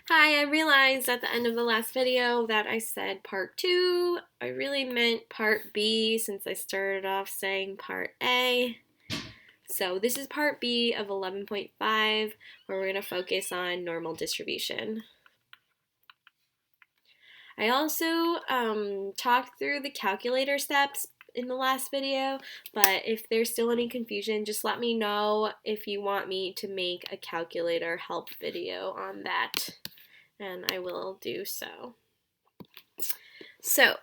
Hi, I realized at the end of the last video that I said part 2. I really meant part B since I started off saying part A. So this is part B of 11.5 where we're going to focus on normal distribution. I also talked through the calculator steps in the last video, but if there's still any confusion, just let me know if you want me to make a calculator help video on that, and I will do so. So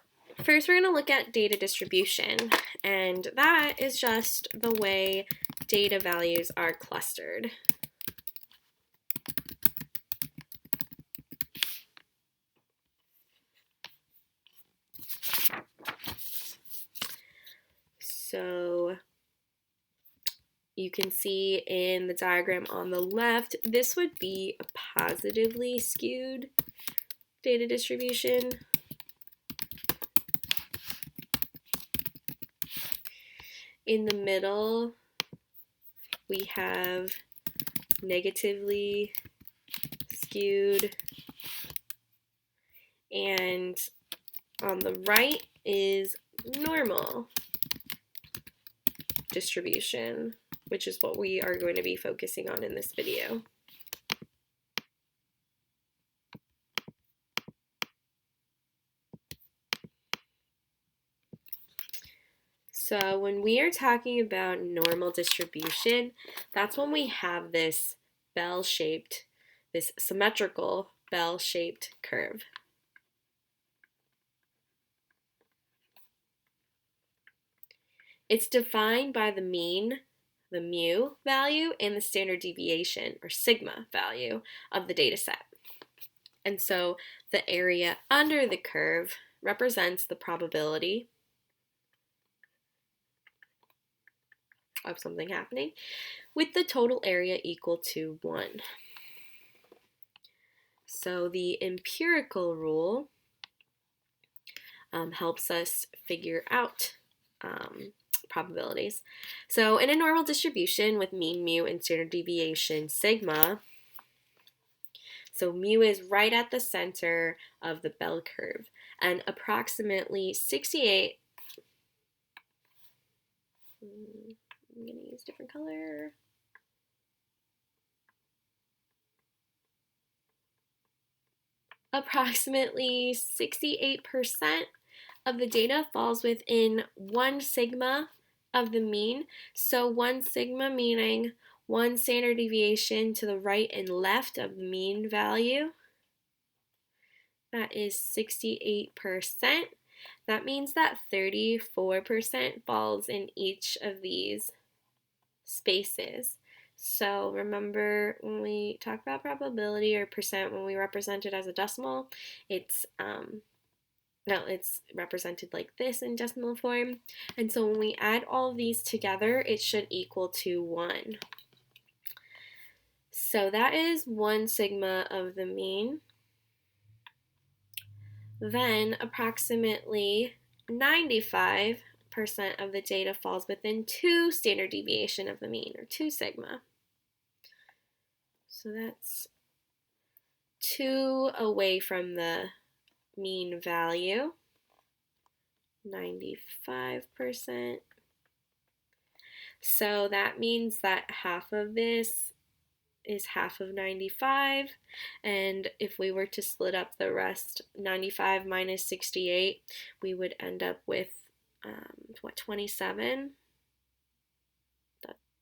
first we're going to look at data distribution, and that is just the way data values are clustered. So you can see in the diagram on the left, this would be a positively skewed data distribution. In the middle, we have negatively skewed, and on the right is normal distribution, which is what we are going to be focusing on in this video. So when we are talking about normal distribution, that's when we have this bell-shaped, this symmetrical bell-shaped curve. It's defined by the mean, the mu value, and the standard deviation, or sigma value, of the data set. And so the area under the curve represents the probability of something happening, with the total area equal to 1. So the empirical rule helps us figure out probabilities. So in a normal distribution with mean, mu, and standard deviation, sigma, so mu is right at the center of the bell curve, and approximately 68, I'm going to use a different color. Approximately 68% of the data falls within 1 sigma of the mean. So 1 sigma meaning 1 standard deviation to the right and left of the mean value. That is 68%. That means that 34% falls in each of these spaces. So remember, when we talk about probability or percent, when we represent it as a decimal, it's represented like this in decimal form. And so when we add all of these together, it should equal to 1. So that is 1 sigma of the mean. Then approximately 95% of the data falls within 2 standard deviation of the mean, or 2 sigma. So that's 2 away from the mean value, 95%. So that means that half of this is half of 95, and if we were to split up the rest, 95 minus 68, we would end up with 27?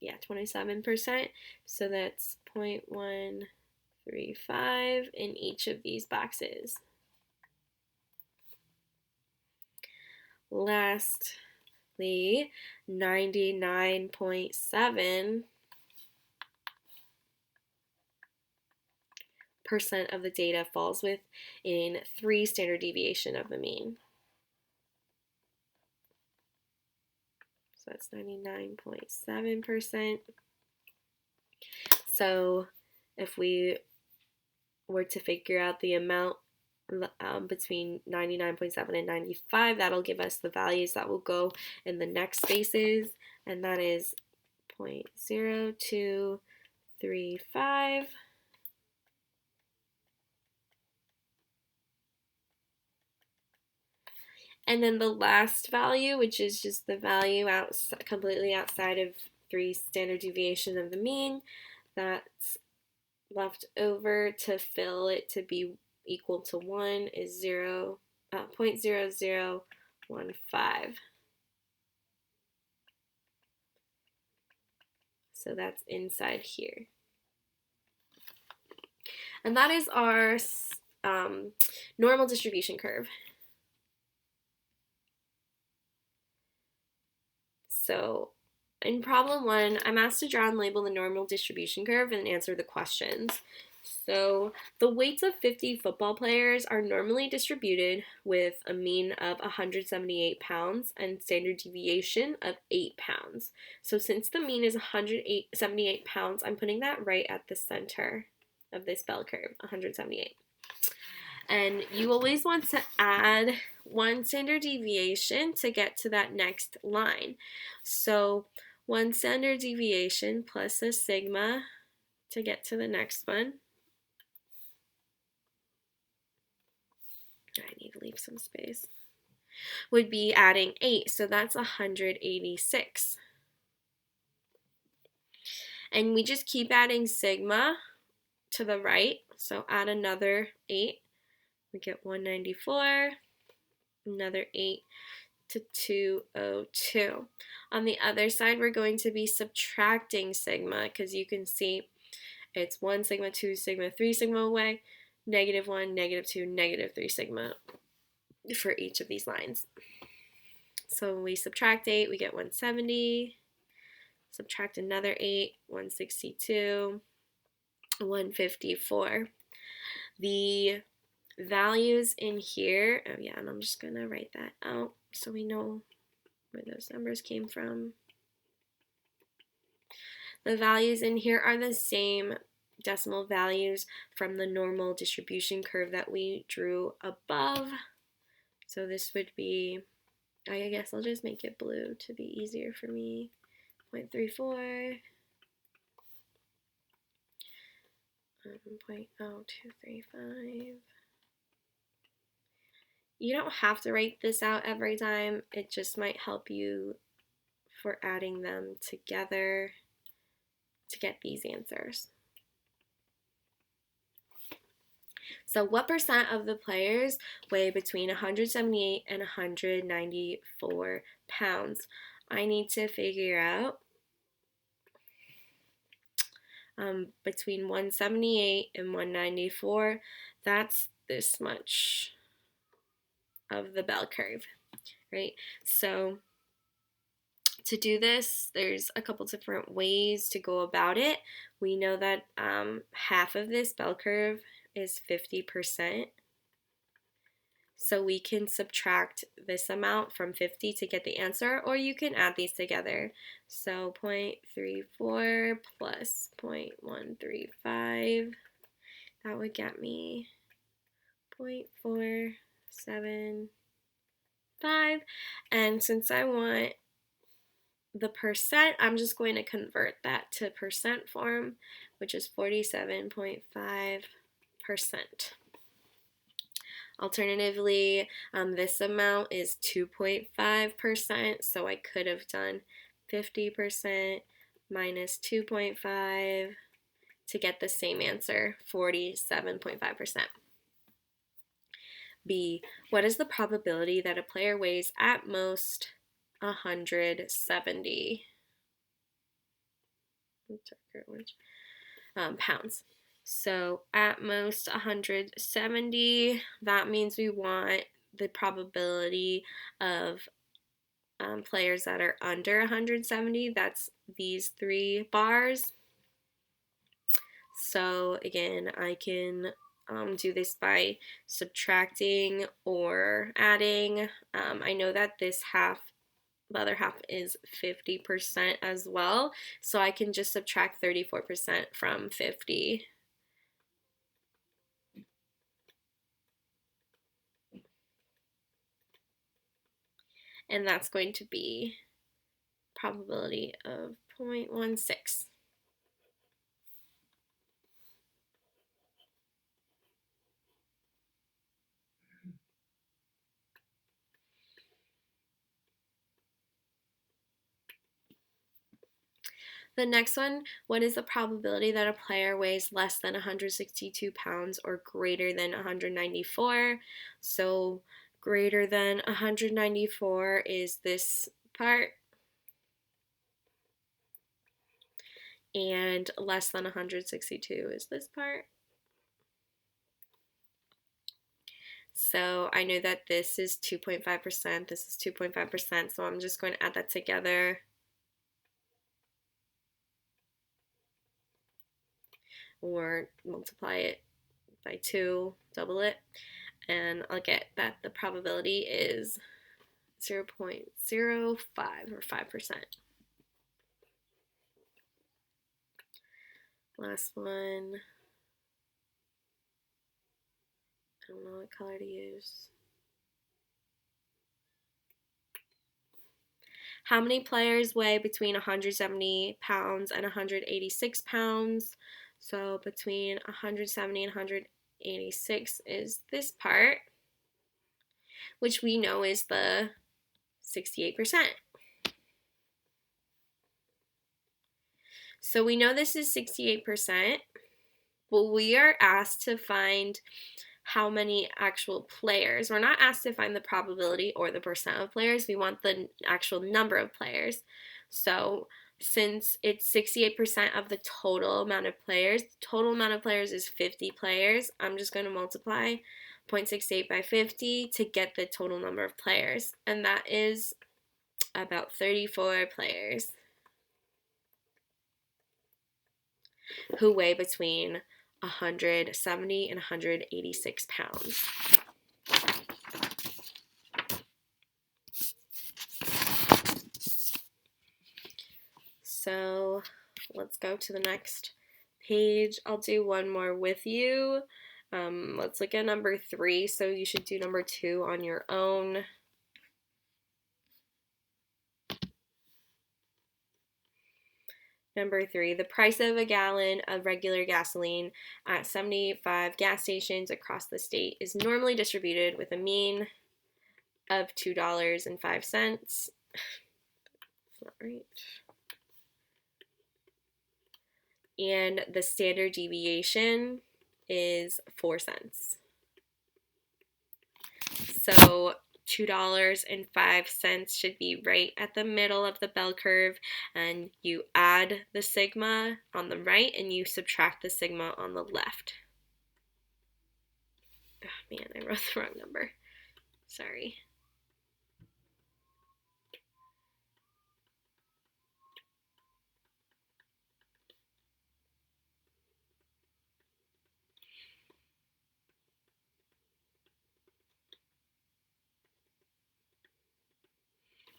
Yeah, 27%. So that's 0.135 in each of these boxes. Lastly, 99.7% of the data falls within 3 standard deviation of the mean. So that's 99.7%. So if we were to figure out the amount between 99.7 and 95, that'll give us the values that will go in the next spaces, and that is 0.0235, And then the last value, which is just the value completely outside of 3 standard deviations of the mean, that's left over to fill it to be equal to 1 is 0.0015. So that's inside here. And that is our normal distribution curve. So in problem 1, I'm asked to draw and label the normal distribution curve and answer the questions. So the weights of 50 football players are normally distributed with a mean of 178 pounds and standard deviation of 8 pounds. So since the mean is 178 pounds, I'm putting that right at the center of this bell curve, 178. And you always want to add 1 standard deviation to get to that next line. So 1 standard deviation plus a sigma to get to the next one. I need to leave some space. Would be adding 8, so that's 186. And we just keep adding sigma to the right, so add another 8. We get 194, another 8 to 202. On the other side, we're going to be subtracting sigma because you can see it's 1 sigma, 2 sigma, 3 sigma away, -1, -2, -3 sigma for each of these lines. So when we subtract 8, we get 170, subtract another 8, 162, 154. The values in here, oh yeah, and I'm just going to write that out so we know where those numbers came from. The values in here are the same decimal values from the normal distribution curve that we drew above. So this would be, I guess I'll just make it blue to be easier for me. 0.34, 0.0235. You don't have to write this out every time. It just might help you for adding them together to get these answers. So what percent of the players weigh between 178 and 194 pounds? I need to figure out between 178 and 194, that's this much of the bell curve, right? So to do this, there's a couple different ways to go about it. We know that half of this bell curve is 50%. So we can subtract this amount from 50 to get the answer, or you can add these together. So 0.34 plus 0.135, that would get me 0.475. And since I want the percent, I'm just going to convert that to percent form, which is 47.5%. Alternatively, this amount is 2.5%, so I could have done 50% minus 2.5 to get the same answer, 47.5%. B, what is the probability that a player weighs at most 170 pounds? So at most 170, that means we want the probability of players that are under 170, that's these 3 bars. So again, I can do this by subtracting or adding. I know that this half, the other half is 50% as well, so I can just subtract 34% from 50. And that's going to be probability of 0.16. The next one, what is the probability that a player weighs less than 162 pounds or greater than 194? So greater than 194 is this part, and less than 162 is this part. So I know that this is 2.5%, this is 2.5%, so I'm just going to add that together. Or multiply it by 2, double it, and I'll get that the probability is 0.05 or 5%. Last one. I don't know what color to use. How many players weigh between 170 pounds and 186 pounds? So between 170 and 186 is this part, which we know is the 68%. So we know this is 68%. Well, we are asked to find how many actual players. We're not asked to find the probability or the percent of players. We want the actual number of players. So since it's 68% of the total amount of players, the total amount of players is 50 players. I'm just going to multiply 0.68 by 50 to get the total number of players. And that is about 34 players who weigh between 170 and 186 pounds. So let's go to the next page. I'll do one more with you. Let's look at number 3. So you should do number 2 on your own. Number 3, the price of a gallon of regular gasoline at 75 gas stations across the state is normally distributed with a mean of $2.05. That's not right. And the standard deviation is 4 cents. So $2.05 should be right at the middle of the bell curve, and you add the sigma on the right and you subtract the sigma on the left. Oh, man, I wrote the wrong number. Sorry.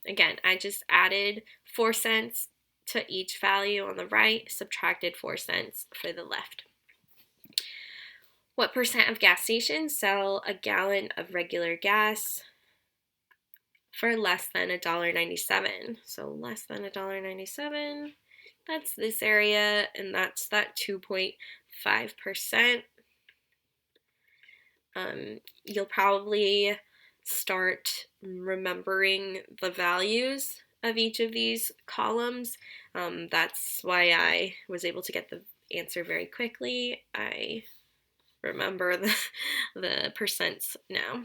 Again, I just added 4 cents to each value on the right, subtracted 4 cents for the left. What percent of gas stations sell a gallon of regular gas for less than $1.97? So less than $1.97, that's this area, and that's that 2.5%. You'll probably start remembering the values of each of these columns. That's why I was able to get the answer very quickly. I remember the percents now.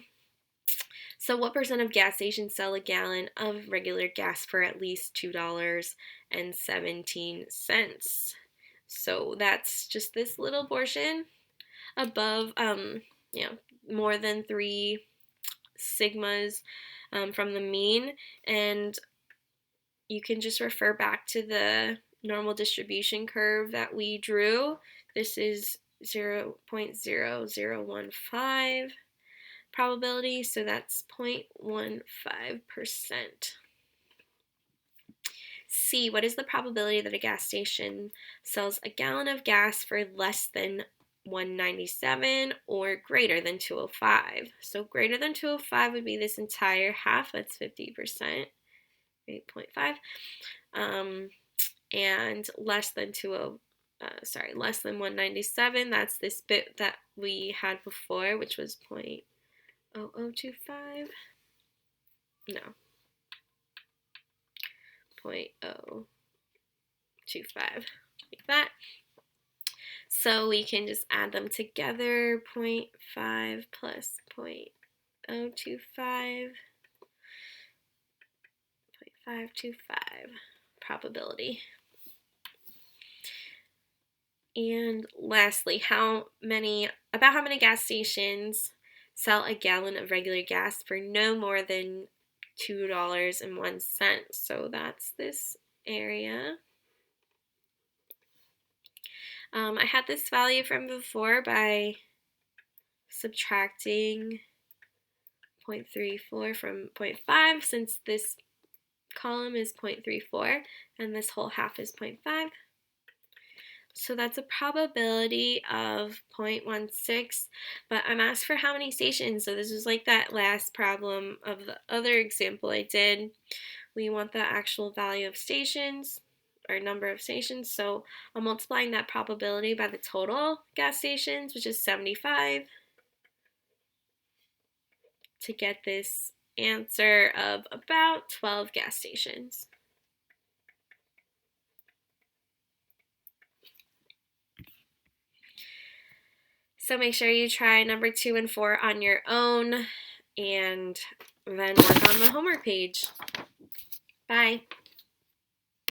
So what percent of gas stations sell a gallon of regular gas for at least $2.17? So that's just this little portion above, more than 3 sigmas from the mean, and you can just refer back to the normal distribution curve that we drew. This is 0.0015 probability, so that's 0.15%. C, what is the probability that a gas station sells a gallon of gas for less than 197 or greater than 205? So greater than 205 would be this entire half, that's 50%, 8.5. And less than less than 197, that's this bit that we had before, which was 0.0025. No. 0.025. like that. So we can just add them together, 0.5 plus 0.025, 0.525 probability. And lastly, about how many gas stations sell a gallon of regular gas for no more than $2.01. So that's this area. I had this value from before by subtracting 0.34 from 0.5, since this column is 0.34 and this whole half is 0.5. So that's a probability of 0.16, but I'm asked for how many stations. So this is like that last problem of the other example I did. We want the actual value of stations, or number of stations. So I'm multiplying that probability by the total gas stations, which is 75, to get this answer of about 12 gas stations. So make sure you try number 2 and 4 on your own, and then work on the homework page. Bye.